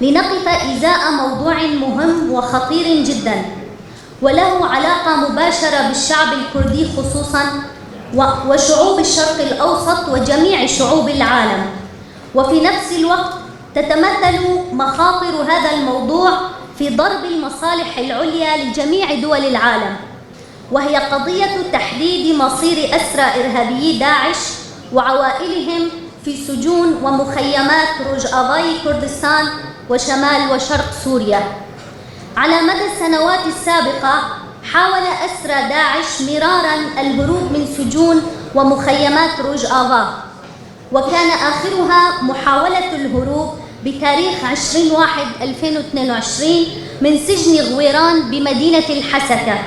لنقف إزاء موضوع مهم وخطير جدا وله علاقة مباشرة بالشعب الكردي خصوصا وشعوب الشرق الأوسط وجميع شعوب العالم. وفي نفس الوقت تتمثل مخاطر هذا الموضوع في ضرب المصالح العليا لجميع دول العالم، وهي قضية تحديد مصير أسرى إرهابيي داعش وعوائلهم في سجون ومخيمات روجافاي كردستان وشمال وشرق سوريا. على مدى السنوات السابقة حاول أسرى داعش مرارا الهروب من سجون ومخيمات روجافا، وكان آخرها محاولة الهروب بتاريخ 20/1/2022 من سجن غويران بمدينة الحسكة،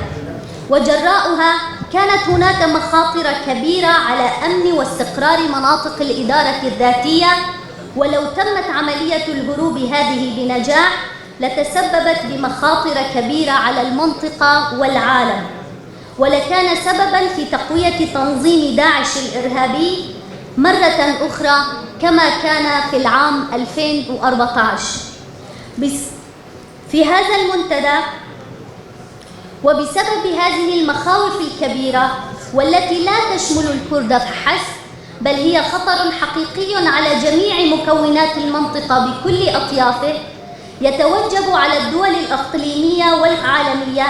وجراؤها كانت هناك مخاطر كبيرة على أمن واستقرار مناطق الإدارة الذاتية، ولو تمت عملية الهروب هذه بنجاح لتسببت بمخاطر كبيرة على المنطقة والعالم، ولكان سبباً في تقوية تنظيم داعش الإرهابي مرة أخرى كما كان في العام 2014. في هذا المنتدى وبسبب هذه المخاوف الكبيرة والتي لا تشمل الكرد فحسب، بل هي خطر حقيقي على جميع مكونات المنطقة بكل أطيافه، يتوجب على الدول الإقليمية والعالمية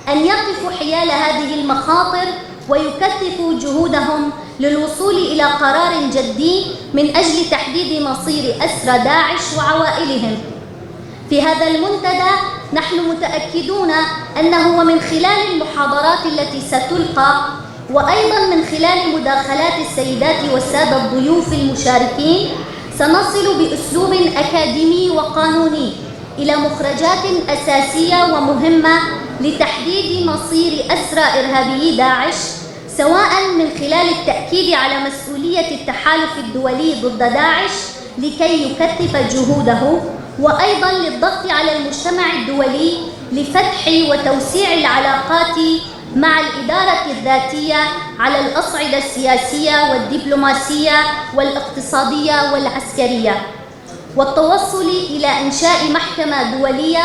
أن يقفوا حيال هذه المخاطر ويكثفوا جهودهم للوصول إلى قرار جدي من أجل تحديد مصير أسرى داعش وعوائلهم. في هذا المنتدى نحن متأكدون أنه ومن خلال المحاضرات التي ستلقى وأيضا من خلال مداخلات السيدات والسادة الضيوف المشاركين سنصل بأسلوب أكاديمي وقانوني إلى مخرجات أساسية ومهمة لتحديد مصير أسرى إرهابيي داعش، سواء من خلال التأكيد على مسؤولية التحالف الدولي ضد داعش لكي يكثف جهوده، وأيضاً للضغط على المجتمع الدولي لفتح وتوسيع العلاقات مع الإدارة الذاتية على الأصعدة السياسية والدبلوماسية والاقتصادية والعسكرية، والتوصل إلى إنشاء محكمة دولية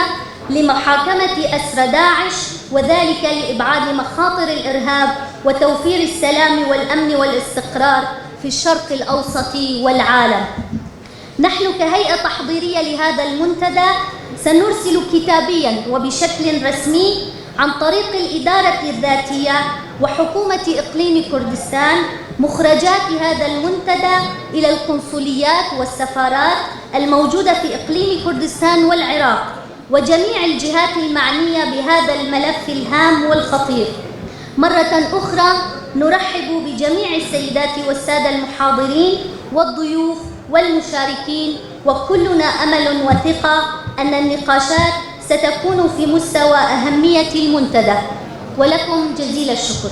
لمحاكمة أسرى داعش، وذلك لإبعاد مخاطر الإرهاب وتوفير السلام والأمن والاستقرار في الشرق الأوسط والعالم. نحن كهيئة تحضيرية لهذا المنتدى سنرسل كتابياً وبشكل رسمي عن طريق الإدارة الذاتية وحكومة إقليم كردستان مخرجات هذا المنتدى إلى القنصليات والسفارات الموجودة في إقليم كردستان والعراق وجميع الجهات المعنية بهذا الملف الهام والخطير. مرة أخرى نرحب بجميع السيدات والسادة المحاضرين والضيوف والمشاركين، وكلنا أمل وثقة أن النقاشات ستكون في مستوى أهمية المنتدى، ولكم جزيل الشكر.